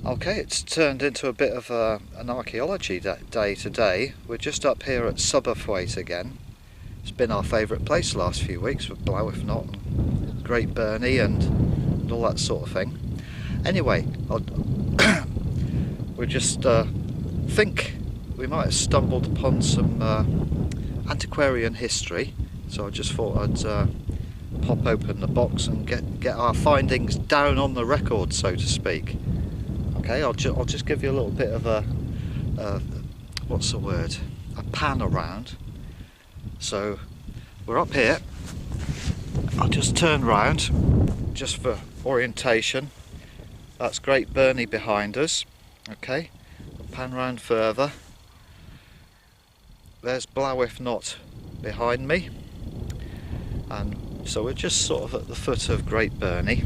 Okay, it's turned into a bit of an archaeology day today. We're just up here at Subberthwaite again. It's been our favourite place the last few weeks with If Not, and Great Burney and all that sort of thing. Anyway, we just think we might have stumbled upon some antiquarian history, so I just thought I'd pop open the box and get our findings down on the record, so to speak. Okay, I'll just give you a little bit of a what's the word? A pan around. So we're up here. I'll just turn round just for orientation. That's Great Burney behind us. Okay, we'll pan round further. There's If Not behind me, and so we're just sort of at the foot of Great Burney.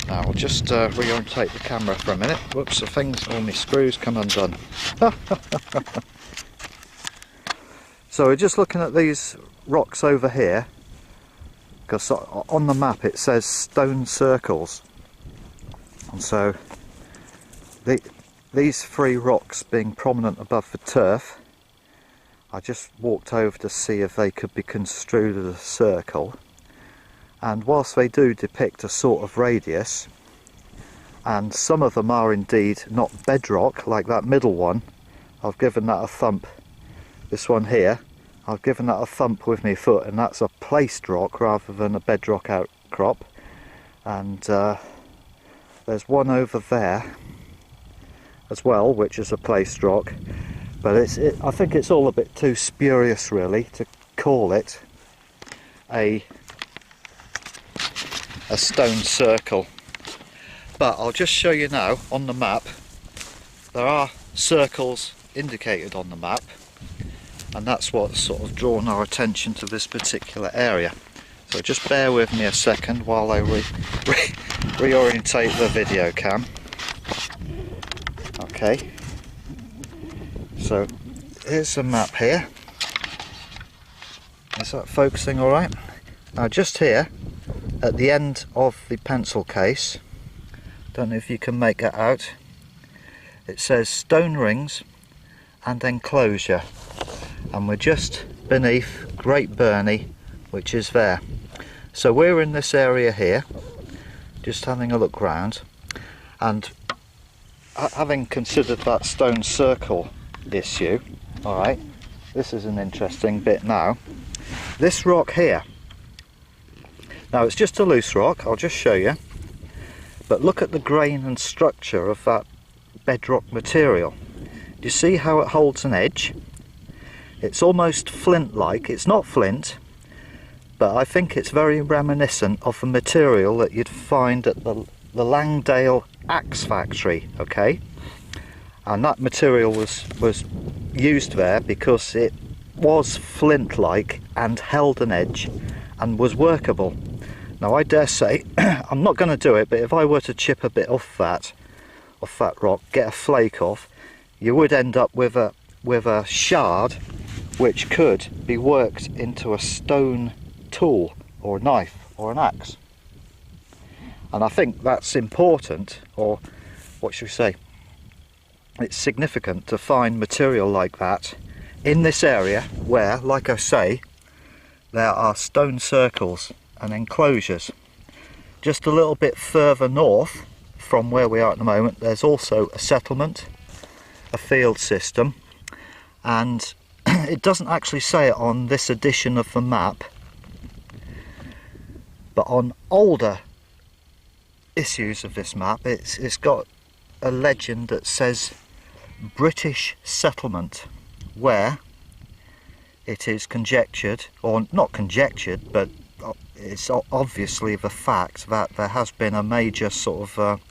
Now I'll just reorientate the camera for a minute. Whoops, all my screws come undone. So we're just looking at these rocks over here, because on the map it says stone circles, and so these three rocks being prominent above the turf, I just walked over to see if they could be construed as a circle. And whilst they do depict a sort of radius, and some of them are indeed not bedrock, like that middle one, I've given that a thump. This one here, I've given that a thump with my foot, and that's a placed rock rather than a bedrock outcrop. And there's one over there as well, which is a placed rock. But I think it's all a bit too spurious, really, to call it a stone circle. But I'll just show you now on the map. There are circles indicated on the map, and that's what's sort of drawn our attention to this particular area. So just bear with me a second while I reorientate the video cam. Okay, so here's the map here. Is that focusing all right? Now just here at the end of the pencil case, don't know if you can make that out, it says stone rings and enclosure, and we're just beneath Great Burney, which is there. So we're in this area here, just having a look round, and having considered that stone circle issue, alright, this is an interesting bit now. This rock here, now it's just a loose rock, I'll just show you, but look at the grain and structure of that bedrock material. Do you see how it holds an edge? It's almost flint-like. It's not flint, but I think it's very reminiscent of the material that you'd find at the Langdale axe factory, okay? And that material was used there because it was flint-like and held an edge and was workable. Now I dare say, I'm not going to do it, but if I were to chip a bit off that rock, get a flake off, you would end up with a shard which could be worked into a stone tool or a knife or an axe. And I think that's important, or what should we say, it's significant to find material like that in this area where, like I say, there are stone circles and enclosures. Just a little bit further north from where we are at the moment, there's also a settlement, a field system, and it doesn't actually say it on this edition of the map, but on older issues of this map it's got a legend that says British settlement, where it is conjectured, or not conjectured, but it's obviously the fact that there has been a major sort of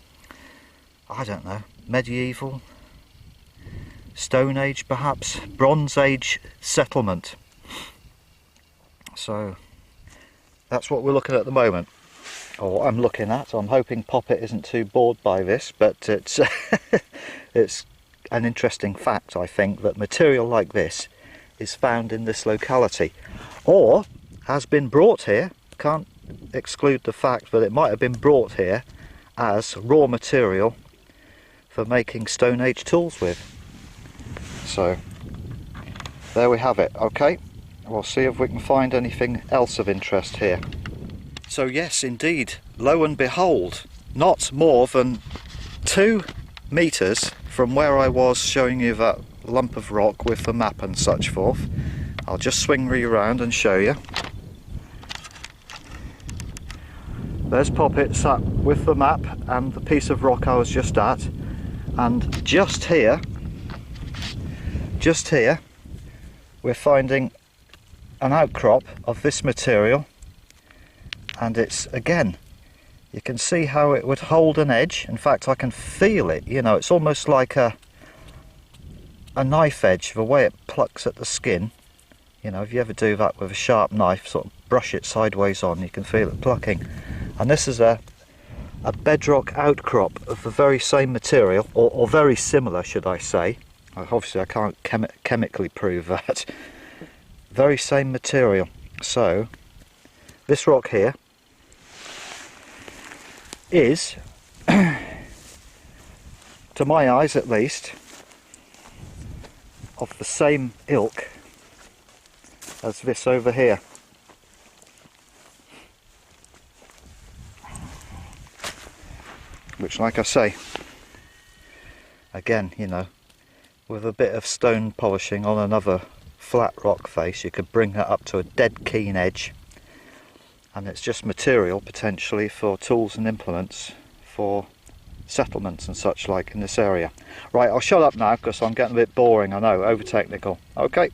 I don't know, medieval, Stone Age perhaps, Bronze Age settlement. So that's what we're looking at the moment, or what I'm looking at. I'm hoping Poppet isn't too bored by this, but it's it's an interesting fact, I think, that material like this is found in this locality, or has been brought here. Can't exclude the fact that it might have been brought here as raw material for making Stone Age tools with. So there we have it. Okay, we'll see if we can find anything else of interest here. So yes, indeed, lo and behold, not more than 2 meters from where I was showing you that lump of rock with the map and such forth. I'll just swing you around and show you. There's Poppet sat with the map and the piece of rock I was just at, and just here we're finding an outcrop of this material, and it's, again, you can see how it would hold an edge. In fact, I can feel it, you know, it's almost like a knife edge, the way it plucks at the skin. You know, if you ever do that with a sharp knife, sort of brush it sideways on, you can feel it plucking. And this is a bedrock outcrop of the very same material, or very similar, should I say. Obviously I can't chemically prove that. Very same material. So this rock here is, to my eyes at least, of the same ilk as this over here. Which, like I say, again, you know, with a bit of stone polishing on another flat rock face, you could bring that up to a dead keen edge, and it's just material potentially for tools and implements for settlements and such like in this area. Right, I'll shut up now because I'm getting a bit boring, I know, over technical. Okay,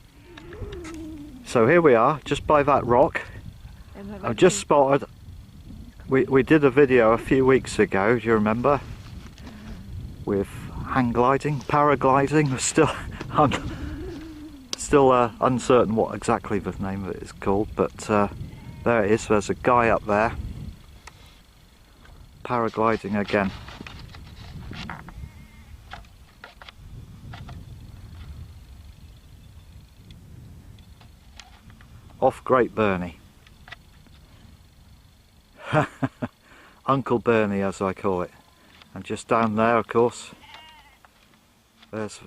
so here we are just by that rock. I've just spotted, we did a video a few weeks ago, do you remember, with hang gliding, paragliding. I'm still uncertain what exactly the name of it is called, but there it is. There's a guy up there paragliding again. Off Great Bernie. Uncle Bernie, as I call it. And just down there, of course, there's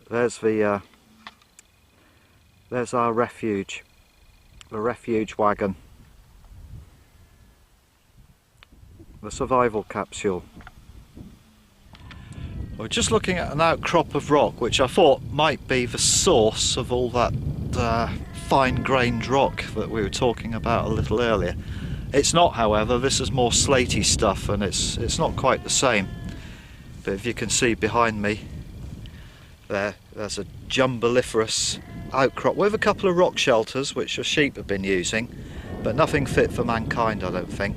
our refuge, the refuge wagon, the survival capsule. We're just looking at an outcrop of rock which I thought might be the source of all that fine-grained rock that we were talking about a little earlier. It's not, however. This is more slaty stuff, and it's not quite the same. But if you can see behind me, there's a jumbaliferous outcrop with a couple of rock shelters which the sheep have been using, but nothing fit for mankind, I don't think.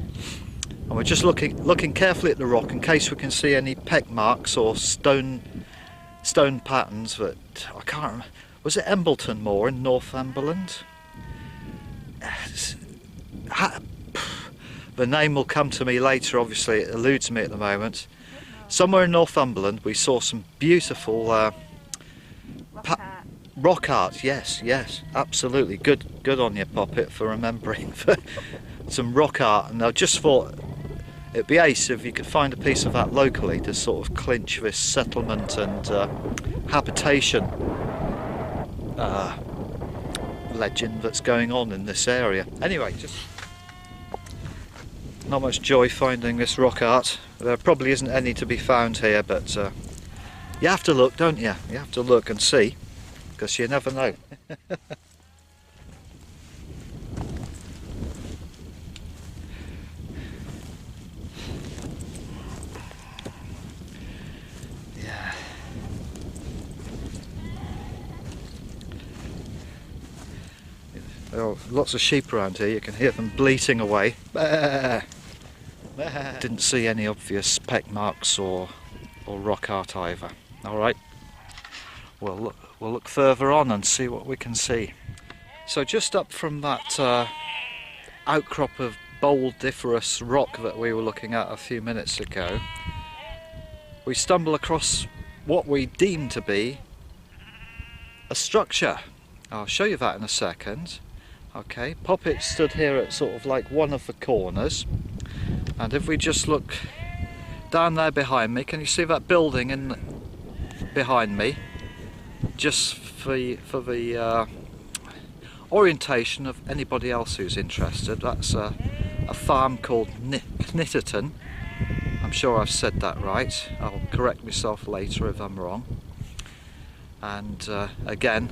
And we're just looking carefully at the rock in case we can see any peck marks or stone patterns that I can't remember. Was it Embleton Moor in Northumberland? The name will come to me later, obviously it eludes me at the moment. Somewhere in Northumberland we saw some beautiful rock art. Yes, absolutely. Good on you, Poppet, for remembering some rock art. And I just thought it'd be ace if you could find a piece of that locally to sort of clinch this settlement and habitation legend that's going on in this area. Anyway, just not much joy finding this rock art. There probably isn't any to be found here, but you have to look, don't you? You have to look and see, because you never know. Yeah. There are lots of sheep around here. You can hear them bleating away. Didn't see any obvious peck marks or rock art either. Alright, we'll look further on and see what we can see. So just up from that outcrop of bouldiferous rock that we were looking at a few minutes ago, we stumble across what we deem to be a structure. I'll show you that in a second. Okay, Poppet stood here at sort of like one of the corners, and if we just look down there behind me, can you see that building behind me, just for the orientation of anybody else who's interested. That's a farm called Knitterton. I'm sure I've said that right. I'll correct myself later if I'm wrong. And again,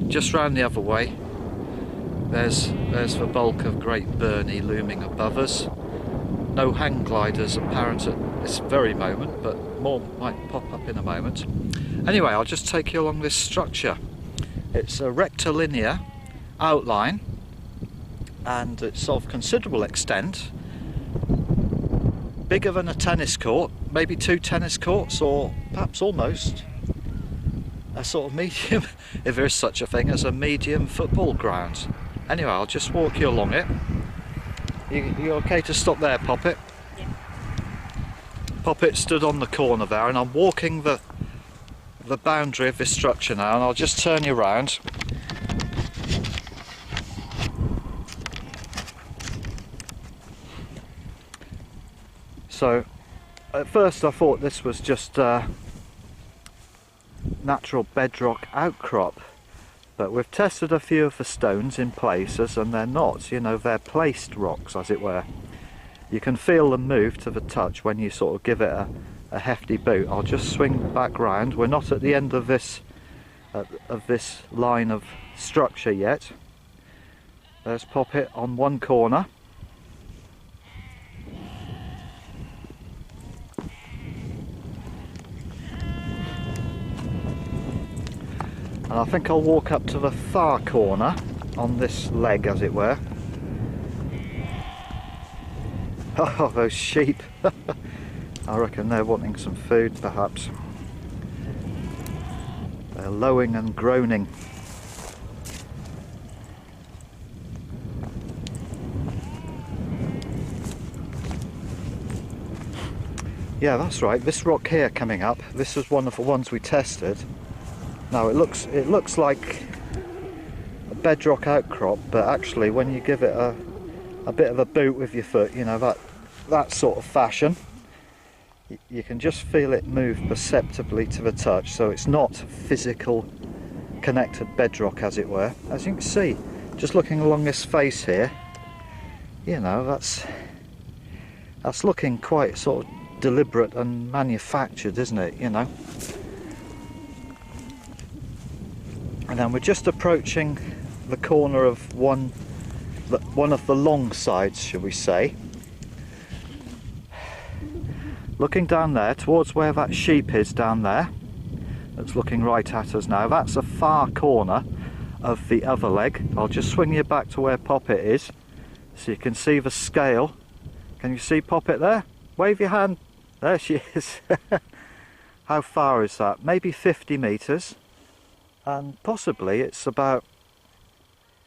just round the other way, there's the bulk of Great Burney looming above us. No hang gliders apparent at this very moment, but more might pop up in a moment. Anyway, I'll just take you along this structure. It's a rectilinear outline, and it's of considerable extent, bigger than a tennis court, maybe 2 tennis courts, or perhaps almost a sort of medium, if there is such a thing as a medium football ground. Anyway, I'll just walk you along it. You okay to stop there, Poppet? Yeah. Poppet stood on the corner there, and I'm walking the boundary of this structure now, and I'll just turn you around. So at first I thought this was just natural bedrock outcrop, but we've tested a few of the stones in places and they're not, you know, they're placed rocks, as it were. You can feel them move to the touch when you sort of give it a hefty boot. I'll just swing back round. We're not at the end of this line of structure yet. There's Poppet on one corner. And I think I'll walk up to the far corner on this leg, as it were. Oh, those sheep. I reckon they're wanting some food, perhaps. They're lowing and groaning. Yeah, that's right. This rock here coming up, this is one of the ones we tested. Now it looks like a bedrock outcrop, but actually when you give it a bit of a boot with your foot, you know, that sort of fashion, you can just feel it move perceptibly to the touch. So it's not physical connected bedrock, as it were. As you can see, just looking along this face here, you know, that's looking quite sort of deliberate and manufactured, isn't it, you know? And then we're just approaching the corner of one of the long sides, shall we say. Looking down there towards where that sheep is down there, that's looking right at us now, that's a far corner of the other leg. I'll just swing you back to where Poppet is so you can see the scale. Can you see Poppet there? Wave your hand. There she is. How far is that? Maybe 50 metres. And possibly it's about,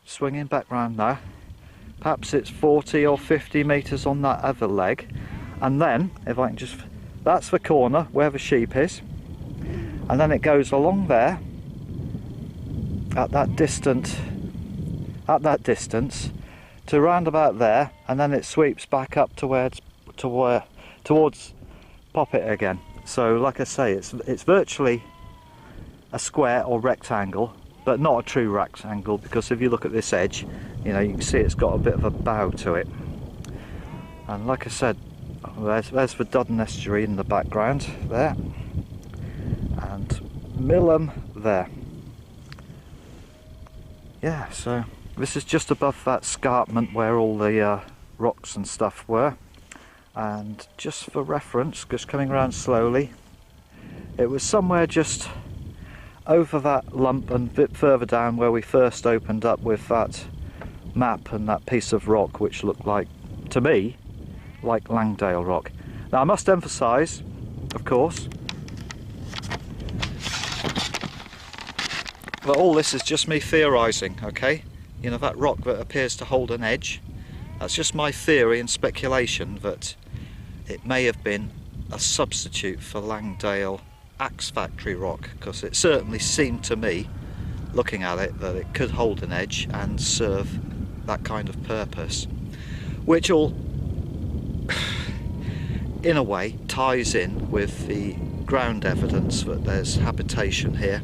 swinging back round now, perhaps it's 40 or 50 metres on that other leg. And then, if I can just, that's the corner where the sheep is. And then it goes along there, at that distance, to round about there, and then it sweeps back up towards Poppet again. So like I say, it's virtually a square or rectangle, but not a true rectangle, because if you look at this edge, you know, you can see it's got a bit of a bow to it. And like I said, there's the Duddon estuary in the background there, and Millham there. Yeah, so this is just above that escarpment where all the rocks and stuff were. And just for reference, just coming around slowly, it was somewhere just over that lump and a bit further down where we first opened up with that map and that piece of rock, which looked like, to me, like Langdale rock. Now I must emphasise, of course, that all this is just me theorising, okay? You know, that rock that appears to hold an edge, that's just my theory and speculation that it may have been a substitute for Langdale axe factory rock, because it certainly seemed to me, looking at it, that it could hold an edge and serve that kind of purpose, which all in a way ties in with the ground evidence that there's habitation here,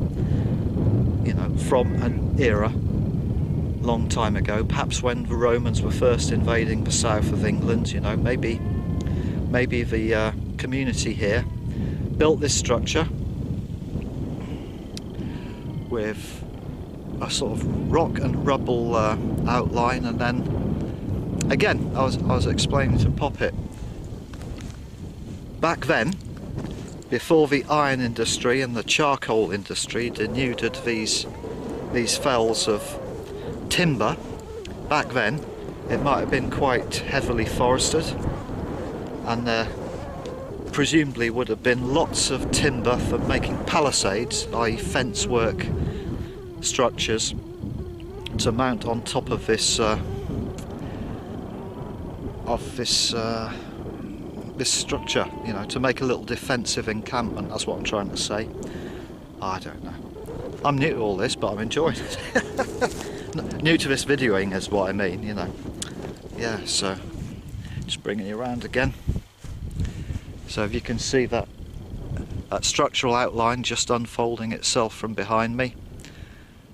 you know, from an era long time ago, perhaps when the Romans were first invading the south of England. You know, maybe the community here built this structure with a sort of rock and rubble outline, and then again I was explaining to Poppet, back then, before the iron industry and the charcoal industry denuded these fells of timber, back then it might have been quite heavily forested, and there presumably would have been lots of timber for making palisades, i.e. fence work structures, to mount on top of this this structure, you know, to make a little defensive encampment. That's what I'm trying to say. I don't know. I'm new to all this, but I'm enjoying it. New to this videoing is what I mean, you know. Yeah, so just bringing you around again. So if you can see that structural outline just unfolding itself from behind me,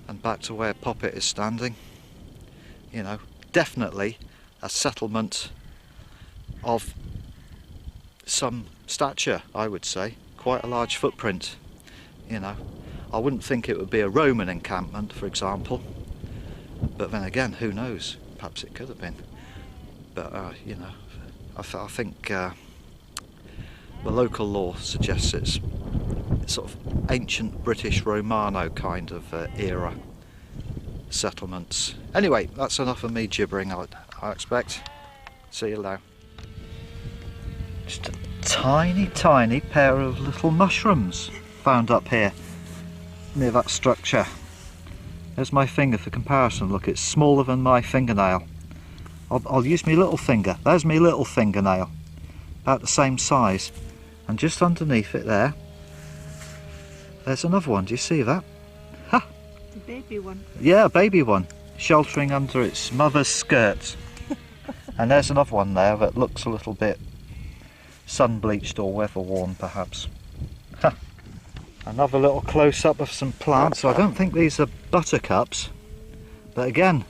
and back to where Poppet is standing, you know, definitely a settlement of some stature, I would say. Quite a large footprint, you know. I wouldn't think it would be a Roman encampment, for example, but then again, who knows, perhaps it could have been. But you know, I think the local law suggests it's sort of ancient British Romano kind of era settlements. Anyway, that's enough of me gibbering, I expect. See you now. Just a tiny pair of little mushrooms found up here near that structure. There's my finger for comparison. Look, it's smaller than my fingernail. I'll use my little finger. There's my little fingernail, about the same size. And just underneath it there's another one. Do you see that? Ha! A baby one. Yeah, a baby one, sheltering under its mother's skirts. And there's another one there that looks a little bit sun-bleached or weather-worn, perhaps. Ha! Another little close-up of some plants. So I don't think these are buttercups, but again,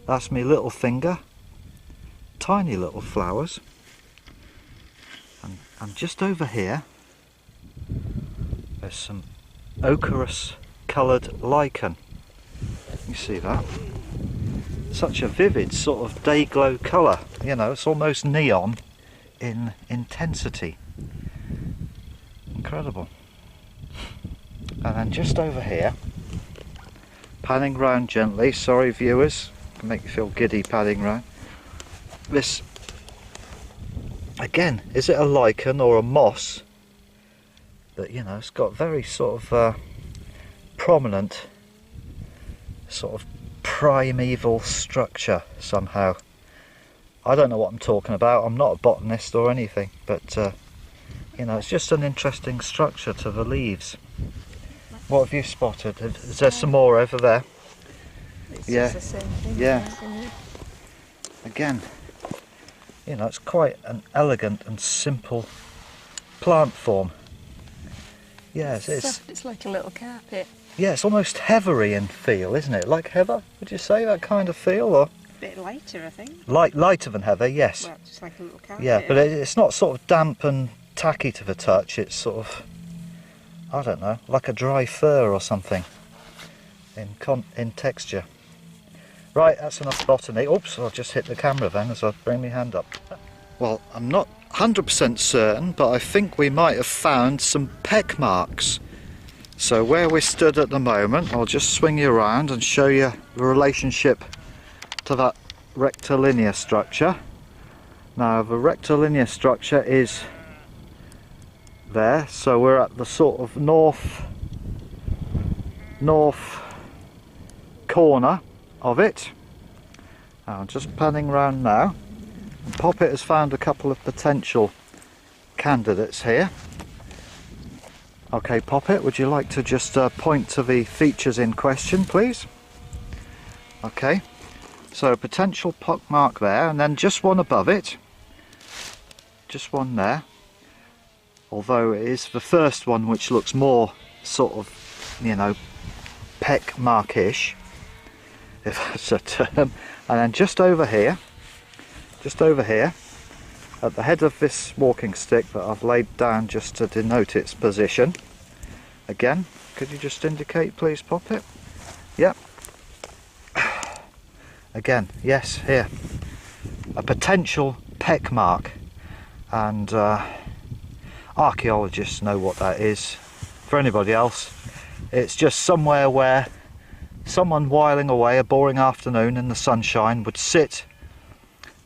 that's my little finger. Tiny little flowers. And just over here, there's some ochreous coloured lichen. You see that? Such a vivid sort of day glow colour, you know, it's almost neon in intensity. Incredible. And then just over here, panning round gently, sorry viewers, can make you feel giddy panning round. This, again, is it a lichen or a moss? But you know, it's got very sort of prominent sort of primeval structure somehow. I don't know what I'm talking about. I'm not a botanist or anything, but you know, it's just an interesting structure to the leaves. What have you spotted? Is there some more over there? It's yeah, the same thing, yeah. Again, you know, it's quite an elegant and simple plant form. Yes, it's like a little carpet. Yeah, it's almost heathery in feel, isn't it? Like heather, would you say, that kind of feel? Or A bit lighter, I think. lighter than heather, yes. Well, just like a little carpet. Yeah, but it's not sort of damp and tacky to the touch. It's sort of, I don't know, like a dry fir or something in texture. Right, that's enough botany. Oops, I'll just hit the camera then as I bring my hand up. Well, I'm not 100% certain, but I think we might have found some peck marks. So where we stood at the moment, I'll just swing you around and show you the relationship to that rectilinear structure. Now the rectilinear structure is there, so we're at the sort of north corner of it. I'm just panning round now. And Poppet has found a couple of potential candidates here. Okay, Poppet, would you like to just point to the features in question, please? Okay, so a potential pock mark there, and then just one above it. Just one there. although it is the first one which looks more sort of, you know, Peck Mark-ish, if that's a term. And then just over here at the head of this walking stick that I've laid down just to denote its position, again, could you just indicate please, Poppet? Yep. Again, yes, here, a potential Peck mark, and archaeologists know what that is. For anybody else, it's just somewhere where someone whiling away a boring afternoon in the sunshine would sit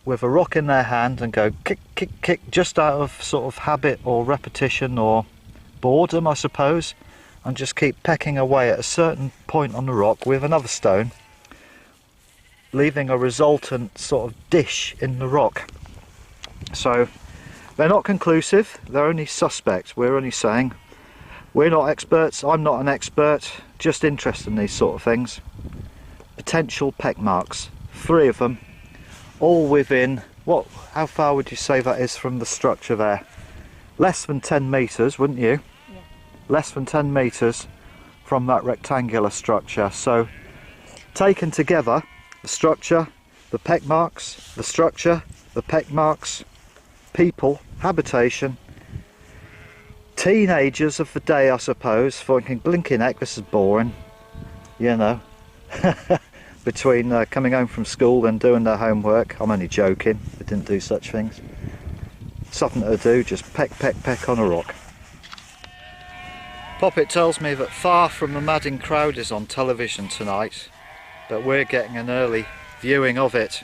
with a rock in their hand and go kick, kick, kick, just out of sort of habit or repetition or boredom, I suppose, and just keep pecking away at a certain point on the rock with another stone, leaving a resultant sort of dish in the rock. So they're not conclusive, they're only suspect. We're only saying, we're not experts, I'm not an expert, just interested in these sort of things. Potential Peck marks, 3 of them, all within, what, how far would you say that is from the structure there? Less than 10 metres, wouldn't you? Yeah. Less than 10 metres from that rectangular structure. So taken together, the structure, the Peck marks, the structure, the Peck marks, people, habitation, teenagers of the day, I suppose, thinking, blinking heck, this is boring, you know. Between coming home from school and doing their homework. I'm only joking, they didn't do such things. Something to do, just peck, peck, peck on a rock. Poppet tells me that Far From the Madding Crowd is on television tonight, but we're getting an early viewing of it.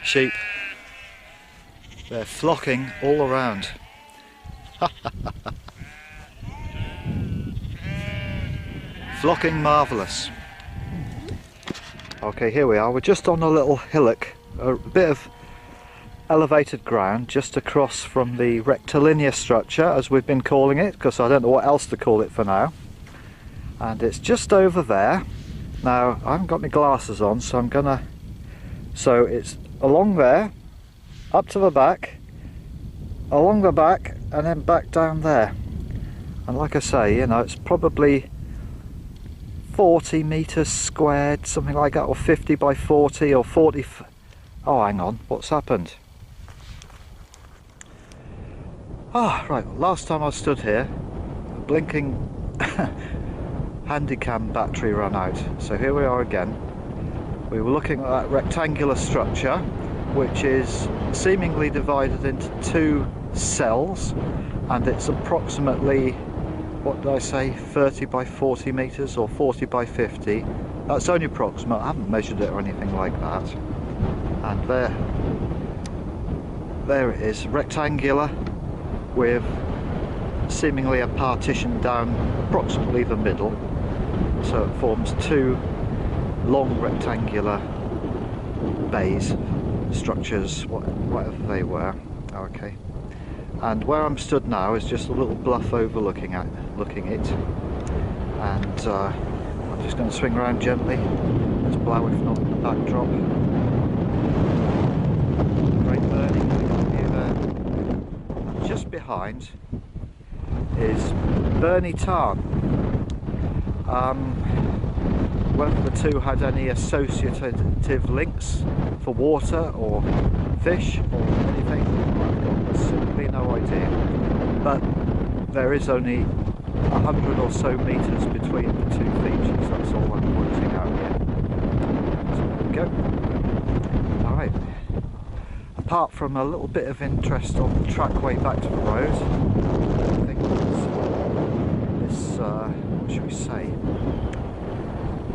Sheep, they're flocking all around. Flocking marvellous. Okay, here we are. We're just on a little hillock, a bit of elevated ground just across from the rectilinear structure, as we've been calling it, because I don't know what else to call it for now. And it's just over there. Now, I haven't got my glasses on, so I'm gonna... So it's along there, up to the back, along the back, and then back down there. And like I say, you know, it's probably 40 metres squared, something like that, or 50 by 40 or 40. Oh, hang on, what's happened? Ah, right, last time I stood here, the blinking Handycam battery ran out. So here we are again. We were looking at that rectangular structure, which is seemingly divided into 2 cells, and it's approximately, what did I say, 30 by 40 metres or 40 by 50. That's only approximate, I haven't measured it or anything like that. And there it is, rectangular, with seemingly a partition down approximately the middle, so it forms 2 long rectangular bays, structures, whatever they were. Okay, and where I'm stood now is just a little bluff overlooking it, and I'm just going to swing around gently. Let's blow if not in the backdrop. Great burning view there. And just behind is Burney Tarn. Whether the two had any associative links for water or fish or anything, I've got simply no idea. But there is only 100 or so metres between the 2 features, that's all I'm pointing out here. So there we go. Alright. Apart from a little bit of interest on the trackway back to the road, I think this what should we say?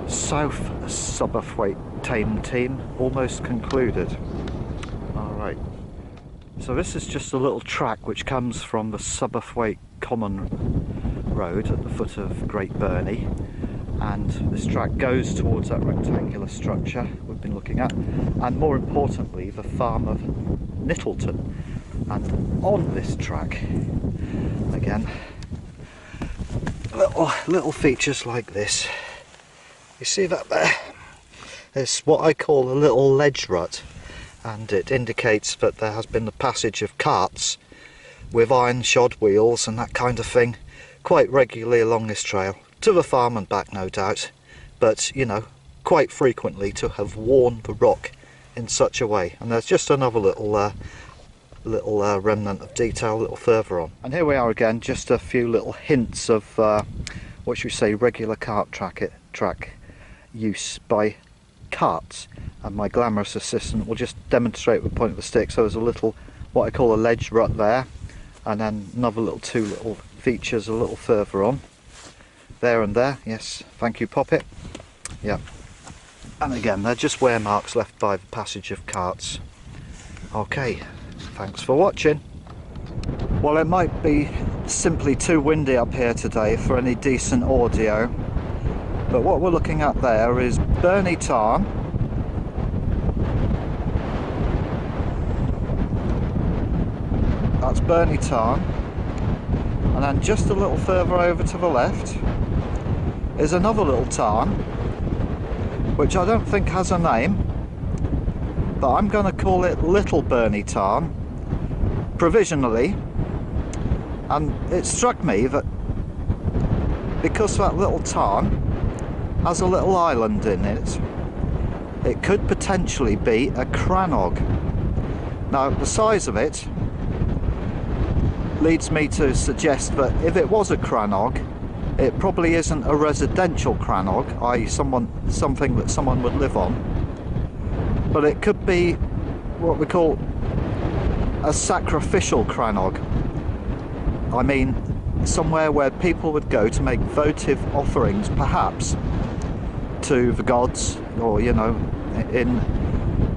South Subberthwaite Tame team almost concluded. Alright, so this is just a little track which comes from the Subberthwaite Common Road at the foot of Great Burney, and this track goes towards that rectangular structure we've been looking at, and more importantly the farm of Nittleton. And on this track, again, little features like this. You see that there? It's what I call a little ledge rut, and it indicates that there has been the passage of carts with iron shod wheels and that kind of thing quite regularly along this trail, to the farm and back no doubt, but you know, quite frequently to have worn the rock in such a way. And there's just another little remnant of detail a little further on. And here we are again, just a few little hints of what should we say, regular cart track use by carts, and my glamorous assistant will just demonstrate with the point of the stick. So there's a little, what I call a ledge rut there, and then another little two little features a little further on, there and there. Yes, thank you Poppet. Yeah, and again they're just wear marks left by the passage of carts. Okay, thanks for watching. Well, it might be simply too windy up here today for any decent audio, but what we're looking at there is Burney Tarn, that's Burney Tarn, and then just a little further over to the left is another little tarn which I don't think has a name, but I'm going to call it Little Burney Tarn provisionally. And it struck me that because that little tarn has a little island in it, it could potentially be a crannog. Now the size of it leads me to suggest that if it was a crannog, it probably isn't a residential crannog, i.e. something that someone would live on, but it could be what we call a sacrificial crannog. I mean, somewhere where people would go to make votive offerings, perhaps to the gods, or you know, in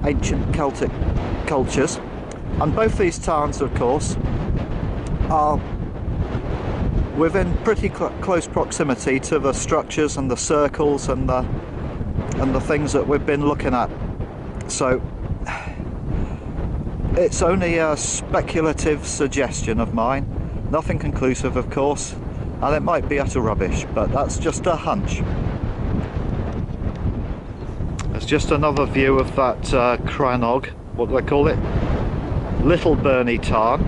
ancient Celtic cultures. And both these tarns, of course, are within pretty close proximity to the structures and the circles and the things that we've been looking at. So it's only a speculative suggestion of mine, nothing conclusive of course, and it might be utter rubbish, but that's just a hunch. There's just another view of that crannog, what do I call it? Little Burney Tarn.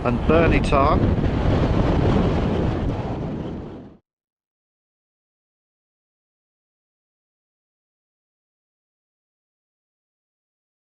And Burney Tarn